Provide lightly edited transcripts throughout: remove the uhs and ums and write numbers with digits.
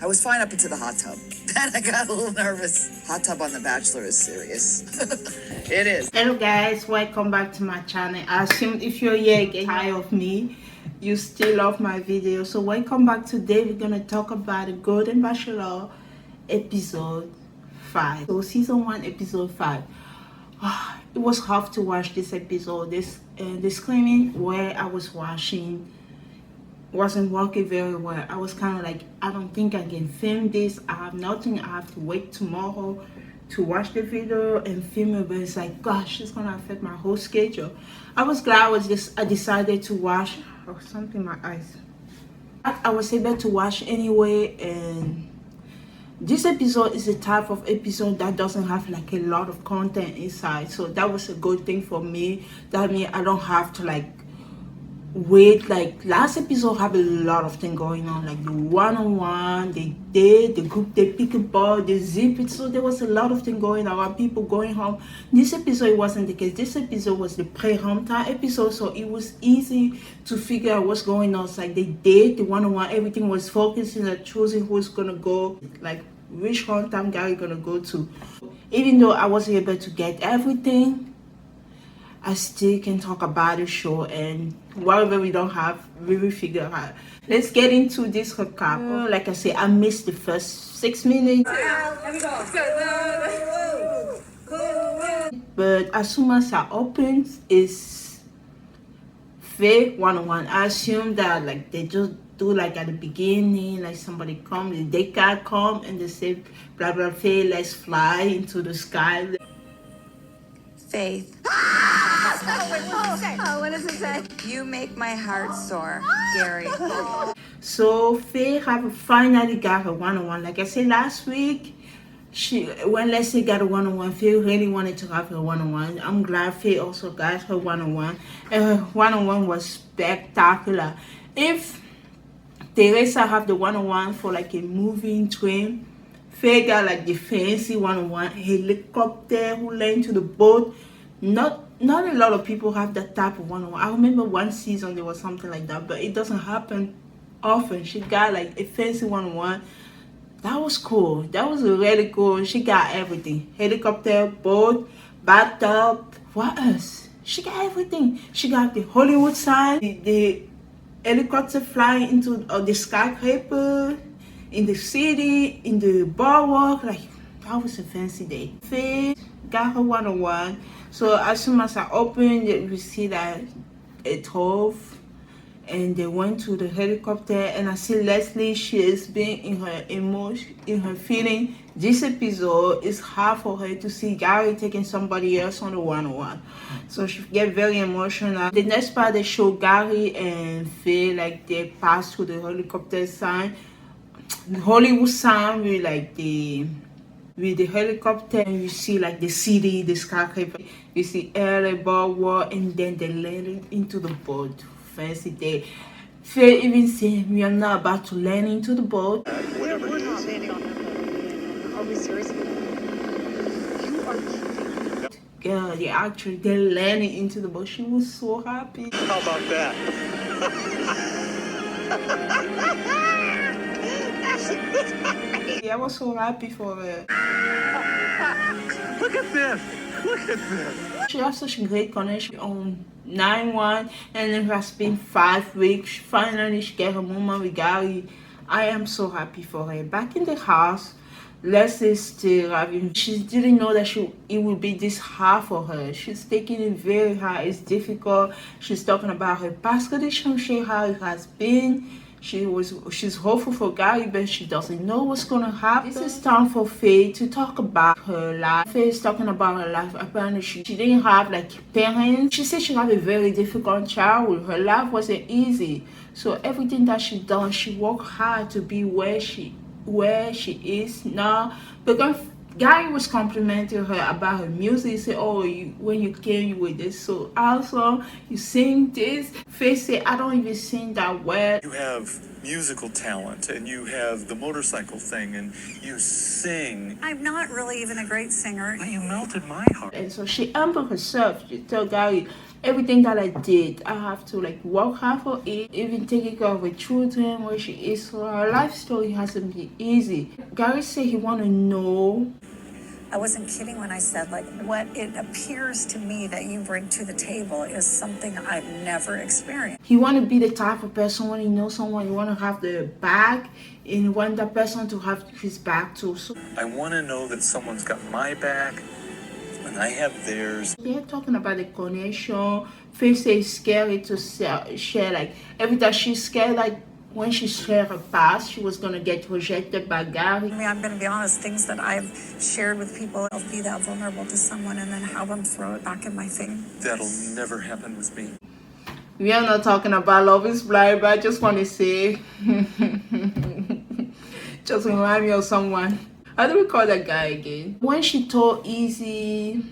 I was fine up into the hot tub. Then I got a little nervous. Hot tub on The Bachelor is serious. It is. Hello guys, welcome back to my channel. I assume if you're here getting tired of me, you still love my video. So welcome back. Today we're gonna talk about the Golden Bachelor episode 5. So season 1 episode 5. It was hard to watch this episode. This disclaiming where I was watching wasn't working very well. I was kind of like, I don't think I can film this. I have nothing. I have to wait tomorrow to watch the video and film it, but it's like, gosh, it's gonna affect my whole schedule. I was glad I decided to watch something in my eyes. I was able to watch anyway, and this episode is a type of episode that doesn't have like a lot of content inside, so that was a good thing for me. That means I don't have to like wait. Like last episode have a lot of things going on, like the one-on-one, they did the group, they pick a ball, they zip it, so there was a lot of things going on, people going home. This episode it wasn't the case. This episode was the pre-home time episode, so it was easy to figure out what's going on. It's like they did the one-on-one, everything was focusing on choosing who's gonna go, like which home time Gary gonna go to. Even though I wasn't able to get everything, I still can talk about the show, and whatever we don't have, we will figure out. Let's get into this recap. Like I said, I missed the first 6 minutes. But as soon as I opened, it's fake one-on-one. I assume that like they just do like at the beginning, like somebody come, they can't come and they say blah blah blah, let's fly into the sky. Faith. Oh, what does it say? You make my heart soar, Gary. So Faye have finally got her one-on-one. Like I said last week, when Leslie got a one-on-one, Faye really wanted to have her one-on-one. I'm glad Faye also got her one-on-one, and her one-on-one was spectacular. If Teresa have the one-on-one for like a moving train, Faye got like the fancy one-on-one helicopter who land to the boat. Not a lot of people have that type of one-on-one. I remember one season there was something like that, but it doesn't happen often. She got like a fancy one-on-one. That was cool. That was really cool. She got everything: helicopter, boat, bathtub. What else? She got everything. She got the Hollywood sign, the helicopter flying into the skyscraper in the city, in the boardwalk. Like that was a fancy day. Faye got her one-on-one. So as soon as I opened it, we see that it drove and they went to the helicopter, and I see Leslie, she has been in her emotion, in her feeling. This episode is hard for her to see Gary taking somebody else on the one-on-one. So she get very emotional. The next part they show Gary and Faye, like they pass through the helicopter sign, the Hollywood sign with the helicopter, and you see like the city, the skyscraper, you see LA boardwalk, and then they land into the boat. Fancy day. Faye even saying we are not about to land into the boat. We're not landing on that. Are we serious? You are kidding. Girl, the actress, they landing into the boat. She was so happy. How about that? I was so happy for her. Look at this. Look at this. She has such a great connection on 9-1, and it has been 5 weeks. Finally, she get her moment with Gary. I am so happy for her. Back in the house, Leslie still having. She didn't know that it would be this hard for her. She's taking it very hard. It's difficult. She's talking about her past relationship, how it has been. She's hopeful for Gary, but she doesn't know what's gonna happen. This is time for Faye to talk about her life. Faye is talking about her life. Apparently she didn't have like parents. She said she had a very difficult childhood. Her life wasn't easy. So everything that she done, she worked hard to be where she is now. Because Gary was complimenting her about her music. He said, oh, when you came, you were this so awesome. You sing this. Faye said, I don't even sing that well. You have musical talent, and you have the motorcycle thing, and you sing. I'm not really even a great singer. But you melted my heart. And so she humbled herself. She told Gary, everything that I did, I have to like work hard for it. Even taking care of her children, where she is. So her life story hasn't been easy. Gary said he want to know. I wasn't kidding when I said, like, what it appears to me that you bring to the table is something I've never experienced. He want to be the type of person when he knows someone, he want to have the back, and he want that person to have his back too. So I want to know that someone's got my back and I have theirs. they're talking about the connection. Faith says it's scary to share, like, every time she's scared, like, when she shared her past, she was going to get rejected by Gary. I mean, I'm going to be honest, things that I've shared with people, I'll be that vulnerable to someone and then have them throw it back in my face. That'll never happen with me. We are not talking about Love is Blind, but I just want to say, just remind me of someone. How do we call that guy again? When she told Easy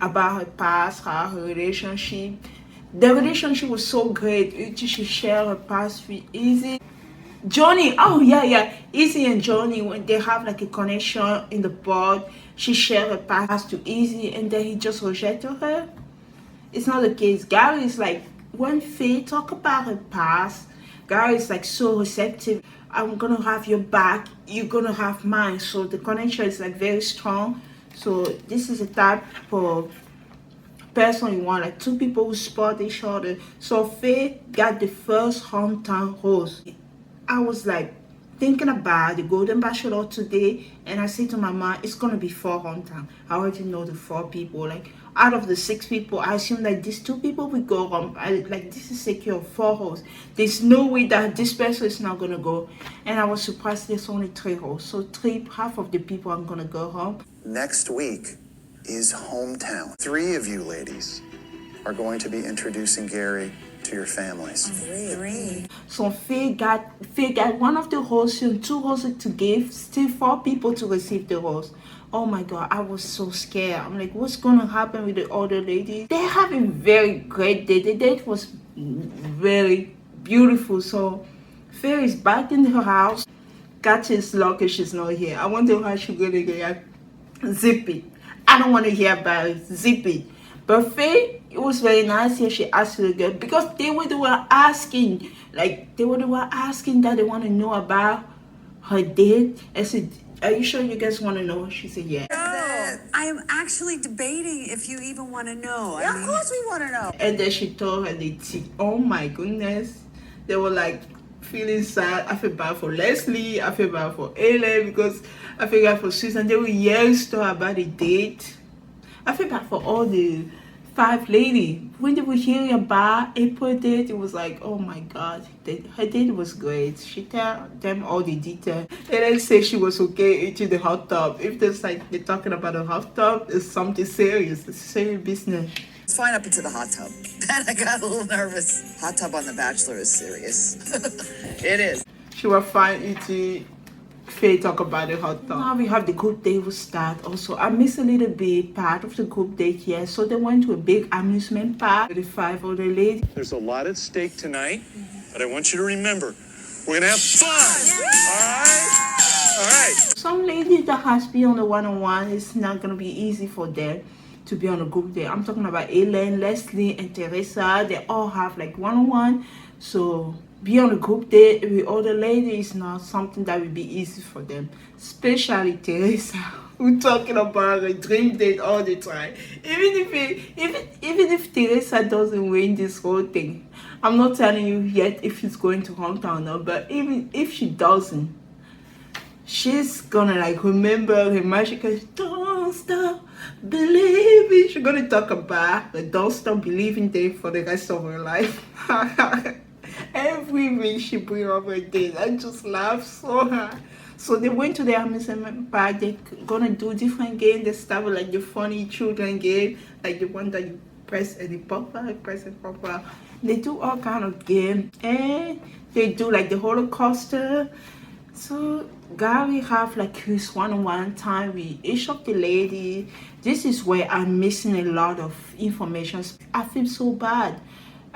about her past, her relationship, the relationship was so great. She shared her past with Easy. Johnny, oh yeah, Easy and Johnny, when they have like a connection in the board, she shared her past to Easy and then he just rejected her. It's not the case. Gary is like, when Faye talk about her past, Gary is like so receptive. I'm gonna have your back, you're gonna have mine. So the connection is like very strong. So this is a type of person you want, like two people who support each other. So Faye got the first hometown rose. I was like thinking about the Golden Bachelor today, and I said to my mom, it's gonna be 4 hometown. I already know the 4 people. Like out of the 6 people, I assume that these 2 people will go home. Like this is secure 4 hosts. There's no way that this person is not gonna go. And I was surprised there's only 3 hosts. So half of the people I'm gonna go home. Next week is hometown. 3 of you ladies are going to be introducing Gary to your families. 3. So Faye got one of the hosts and 2 hosts to give, still 4 people to receive the host. Oh my God, I was so scared. I'm like, what's gonna happen with the other ladies? They have a very great day. The date was very beautiful. So Faye is back in her house. Katya is lucky she's not here. I wonder how she's gonna get zip it. I don't want to hear about it. Zip it. But Faye, it was very nice here. She asked her again because they were asking, like they were asking that they want to know about her date. I said, "Are you sure you guys want to know?" She said, "Yeah." I'm actually debating if you even want to know. Yeah, of course we want to know. And then she told her the tea. Oh my goodness, they were like feeling sad. I feel bad for Leslie. I feel bad for Ellen because I feel bad for Susan. They were yelling stuff about the date. I feel bad for all the 5 ladies. When they were hearing about April date, it was like, oh my God, her date was great. She told them all the details. And then say she was okay eating the hot tub. If there's like they're talking about a hot tub, it's something serious. It's serious business. It's fine up into the hot tub. Then I got a little nervous. Hot tub on The Bachelor is serious. It is. She was fine eating. Faye talk about the hot tub. Now we have the group date will start. Also, I missed a little bit part of the group date here. So they went to a big amusement park with the 5 other ladies. There's a lot at stake tonight, but I want you to remember, we're gonna have fun. All right. Some ladies that has been on the one-on-one, it's not gonna be easy for them to be on a group date. I'm talking about Ellen, Leslie, and Teresa. They all have like one-on-one. So be on a group date with other ladies is not something that will be easy for them, especially Teresa, who talking about a dream date all the time. Even if Teresa doesn't win this whole thing, I'm not telling you yet if she's going to hometown or not, but even if she doesn't, she's gonna like remember her magical "Don't Stop Believing." She's gonna talk about the "Don't Stop Believing" day for the rest of her life. Every week she bring up her date. I just laugh so hard. So they went to the amusement park. They're gonna do different games. They start with like the funny children game, like the one that you press and it pop out, press and pop out. They do all kind of games, and they do like the roller coaster. So Gary have like his one-on-one time with each of the ladies. This is where I'm missing a lot of information. I feel so bad.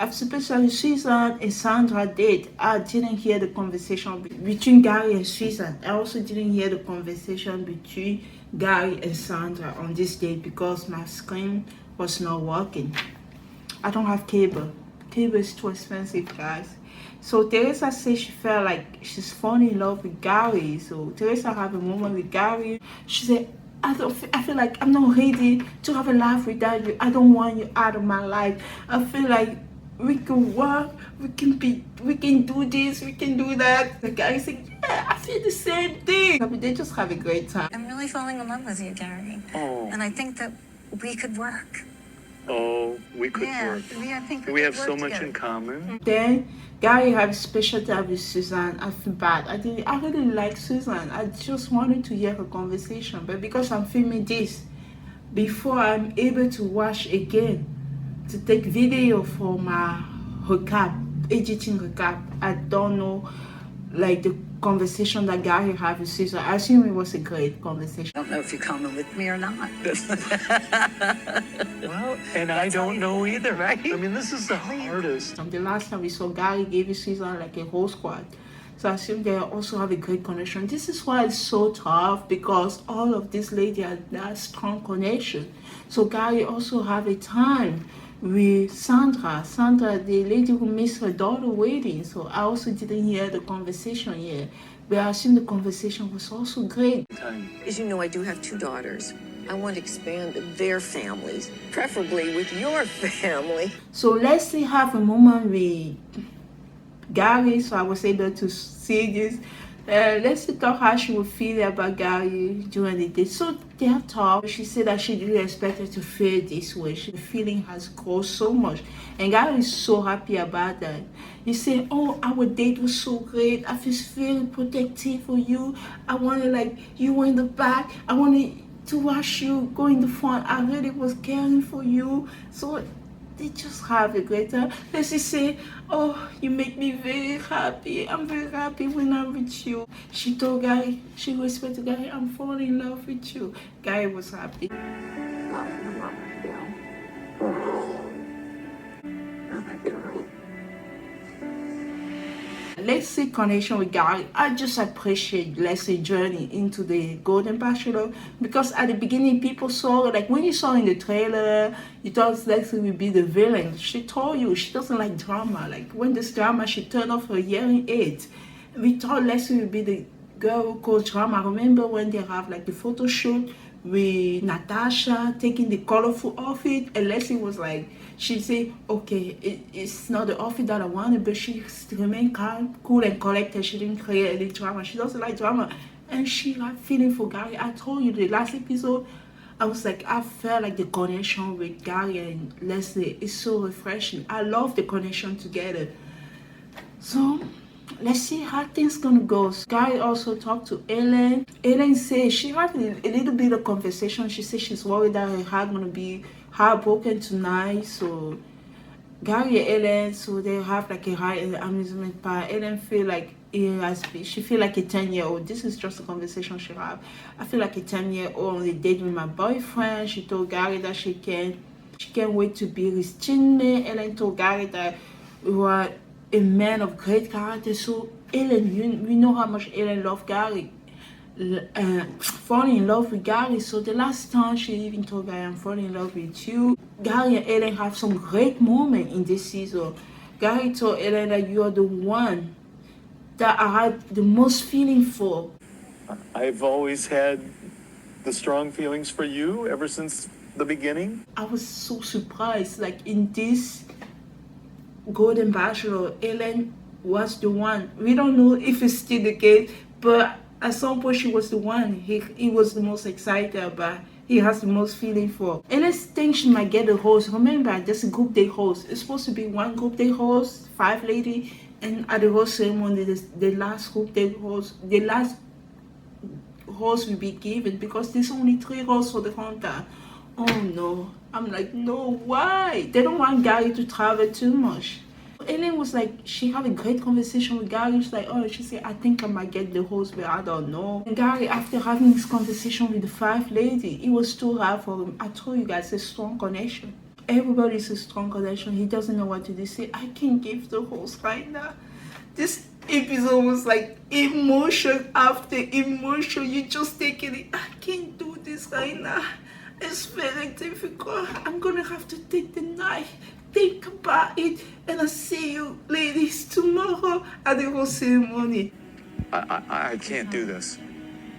Especially Susan and Sandra did. I didn't hear the conversation between Gary and Susan. I also didn't hear the conversation between Gary and Sandra on this date because my screen was not working. I don't have cable. Cable is too expensive, guys. So Teresa says she felt like she's falling in love with Gary. So Teresa have a moment with Gary. She said, I feel like I'm not ready to have a life without you. I don't want you out of my life. I feel like we can work, we can do this, we can do that. The guy said, yeah, I feel the same thing. I mean, they just have a great time. I'm really falling in love with you, Gary. Oh. And I think that we could work. Oh, we could Yeah, work. I think We could have work so much together. in common. Then Gary had a special time with Suzanne. I feel bad. I really like Suzanne. I just wanted to hear her conversation, but because I'm filming this before I'm able to watch again, to take video for my recap, editing recap, I don't know like the conversation that Gary had with Suzanne. I assume it was a great conversation. I don't know if you're coming with me or not. Well, and I don't know either, right? I mean, this is the hardest. The last time we saw Gary gave Suzanne like a whole squad. So I assume they also have a great connection. This is why it's so tough, because all of these ladies have that strong connection. So Gary also have a time with Sandra, the lady who missed her daughter wedding. So I also didn't hear the conversation yet, but I assume the conversation was also great. As you know, I do have 2 daughters. I want to expand their families, preferably with your family. So Leslie have a moment with Gary, so I was able to see this. Leslie talk how she would feel about Gary during the day. So they have talked. She said that she didn't expect her to feel this way. The feeling has grown so much. And Gary is so happy about that. He said, oh, our date was so great. I feel very protective for you. I wanted like you were in the back. I wanted to watch you go in the front. I really was caring for you. So they just have a great time. Let's just say, oh, you make me very happy. I'm very happy when I'm with you. She told Gary, she whispered to Gary, I'm falling in love with you. Gary was happy. Leslie's connection with Gary, I just appreciate Leslie's journey into the Golden Bachelor, because at the beginning people saw, like when you saw in the trailer, you thought Leslie would be the villain. She told you she doesn't like drama. Like when there's drama, she turned off her hearing aid. We thought Leslie would be the girl who caused drama. Remember when they have like the photo shoot with Natasha taking the colorful outfit, and Leslie was like, she said, okay, it's not the outfit that I wanted, but she remained calm, cool and collected. She didn't create any drama. She doesn't like drama. And she had feeling for Gary. I told you the last episode, I was like, I felt like the connection with Gary and Leslie is so refreshing. I love the connection together. So let's see how things gonna go. Gary also talked to Ellen. Ellen said she had a little bit of conversation. She said she's worried that her heart gonna be heartbroken tonight. So Gary and Ellen, so they have like a high amusement park. Ellen feel like she feel like a 10-year-old. This is just a conversation she have. I feel like a 10-year-old on a date with my boyfriend. She told Gary that she can't wait to be his teammate. Ellen told Gary that you are a man of great character. So Ellen, we know how much Ellen loved Gary. Falling in love with Gary. So the last time she even told Gary, I'm falling in love with you. Gary and Ellen have some great moments in this season. Gary told Ellen that you are the one that I had the most feeling for. I've always had the strong feelings for you ever since the beginning. I was so surprised. Like in this Golden Bachelor, Ellen was the one. We don't know if it's still the case, but at some point she was the one he was the most excited about. He has the most feeling for. Ellen thinks she might get a host. Remember, there's a group day host. It's supposed to be one group day host, 5 ladies, and at the host ceremony, the last group day host, the last host will be given, because there's only 3 hosts for the hunter. Oh no. I'm like, no, why? They don't want Gary to travel too much. Ellen was like, she had a great conversation with Gary. She's like, oh, she said, I think I might get the host, but I don't know. And Gary, after having this conversation with the 5 ladies, it was too hard for him. I told you guys, a strong connection. Everybody's a strong connection. He doesn't know what to do. Say, I can't give the host right now. This episode was like emotion after emotion. You just taking it. I can't do this right now. It's very difficult. I'm gonna have to take the knife think about it, and I'll see you ladies tomorrow at the whole ceremony. I can't do this.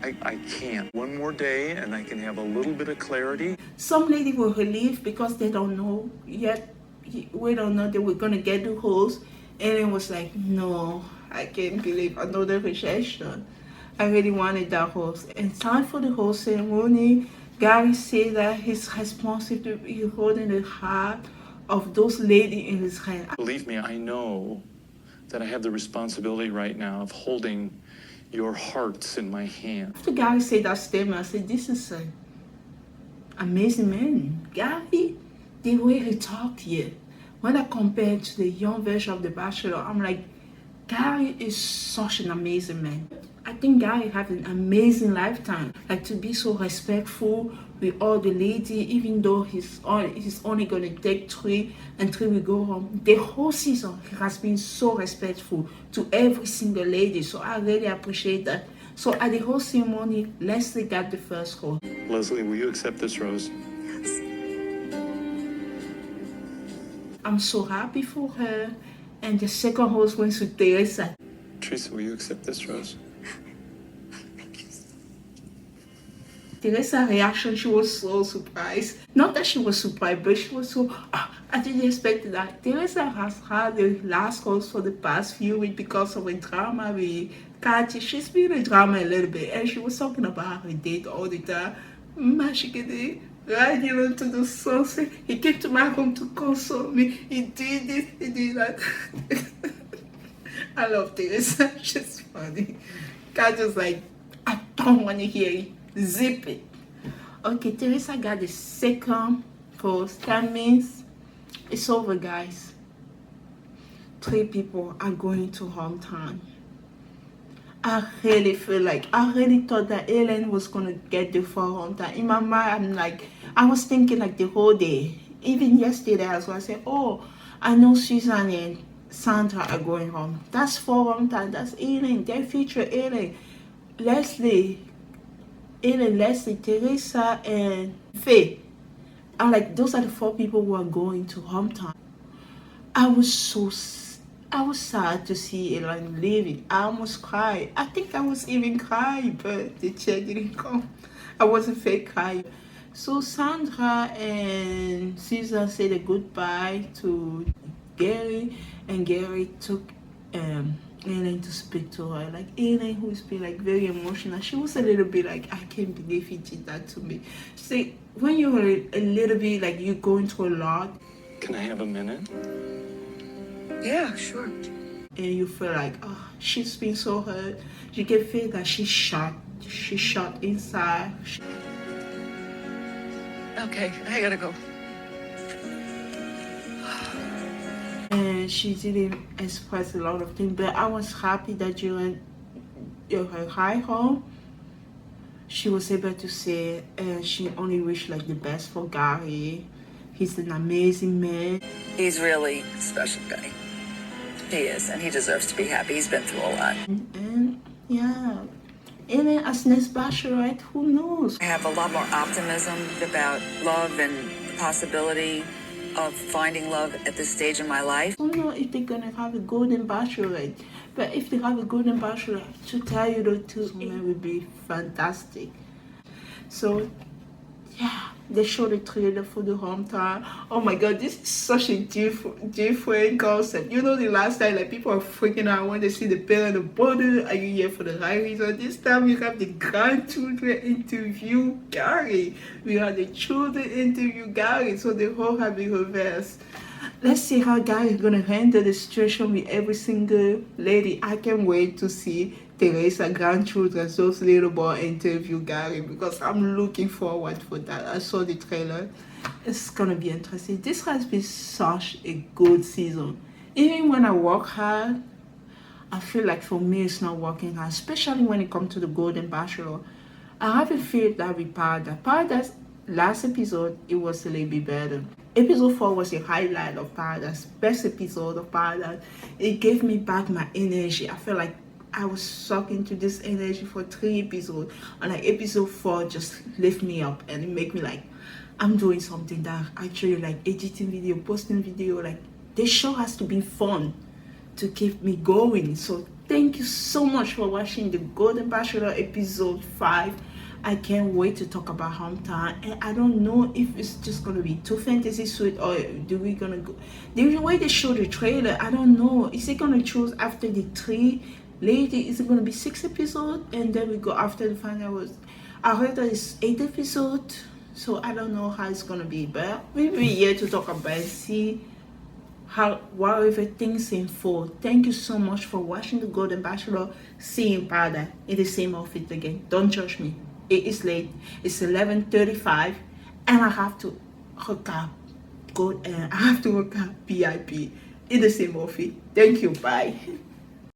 I can't. One more day and I can have a little bit of clarity. Some ladies were relieved because they don't know yet. We don't know that we're gonna get the host. And it was like, no, I can't believe another rejection. I really wanted that host. And time for the whole ceremony, Gary said that he's responsible to be holding the heart of those ladies in his hand. Believe me, I know that I have the responsibility right now of holding your hearts in my hand. After Gary said that statement, I said, this is an amazing man. Gary, the way he talked here, when I compare it to the young version of The Bachelor, I'm like, Gary is such an amazing man. I think Gary had an amazing lifetime. Like, to be so respectful with all the ladies, even though he's only going to take 3 and 3 will go home. The whole season, he has been so respectful to every single lady. So I really appreciate that. So at the whole ceremony, Leslie got the first rose. Leslie, will you accept this rose? I'm so happy for her. And the second rose went to Teresa. Teresa, will you accept this rose? Teresa's reaction, she was so surprised. Not that she was surprised, but she was so, I didn't expect that. Teresa has had the last rose for the past few weeks because of a drama with Katy. She's been a drama a little bit, and she was talking about her date all the time. Mashikede, riding onto the sunset. He came to my home to console me. He did this, he did that. I love Teresa. She's funny. Katy's like, I don't want to hear it. Zip it. Okay, Teresa got the second post. That means it's over, guys. 3 people are going to hometown. I really feel like, I really thought that Ellen was gonna get the 4 hometown. In my mind, I'm like, I was thinking like the whole day. Even yesterday as well, I said, oh, I know Susan and Sandra are going home. That's 4 hometown. That's Ellen. They feature Ellen, Leslie, Teresa, and Faye. I'm like, those are the 4 people who are going to hometown. I was sad to see Ellen leaving. I almost cried. I think I was even crying, but the chair didn't come. I wasn't fake crying. So Sandra and Susan said a goodbye to Gary, and Gary took Ellen to speak to her. Like, Ellen, who's been like very emotional, she was a little bit like, I can't believe he did that to me. See, when you're a little bit like you're going through a lot. Can I have a minute? Yeah, sure. And you feel like, oh, she's been so hurt. You can feel that she's shot inside. Okay, I gotta go. And she didn't express a lot of things, but I was happy that during her ride home, she was able to say she only wished like the best for Gary. He's an amazing man. He's really a special guy. He is, and he deserves to be happy. He's been through a lot. And yeah, and then as next Bachelorette, who knows? I have a lot more optimism about love and the possibility of finding love at this stage in my life. I don't know if they're gonna have a golden Bachelorette, but if they have a golden Bachelorette, to tell you the truth, it would be fantastic. So yeah, they showed the trailer for the hometown. Oh my god, this is such a different concept. You know, the last time like people are freaking out when they see the pill on the border. Are you here for the right reason? This time we have the grandchildren interview Gary. We have the children interview Gary. So the whole have been reversed. Let's see how Gary is gonna handle the situation with every single lady. I can't wait to see Teresa grandchildren, those little boy interview Gary, because I'm looking forward for that. I saw the trailer. It's gonna be interesting. This has been such a good season. Even when I work hard, I feel like for me it's not working hard, especially when it comes to the Golden Bachelor. I haven't felt that with Paradise. Paradise, last episode, it was a little bit better. Episode 4 was a highlight of Paradise, best episode of Paradise. It gave me back my energy. I feel like I was sucked into this energy for 3 episodes, and like episode 4 just lift me up and it make me like I'm doing something that actually like editing video, posting video. Like this show has to be fun to keep me going. So thank you so much for watching the Golden Bachelor episode 5. I can't wait to talk about hometown, and I don't know if it's just gonna be too fantasy sweet or do we gonna go the way they show the trailer. I don't know, is it gonna choose after the 3 later? Is it gonna be 6 episodes and then we go after the final? I heard that it's 8 episodes, so I don't know how it's gonna be, but we'll be here to talk about it, see how whatever things in for. Thank you so much for watching the Golden Bachelor. See you in paradise in the same outfit again. Don't judge me. It is late. It's 11:35, and I have to hook up. I have to hook up VIP in the same outfit. Thank you. Bye.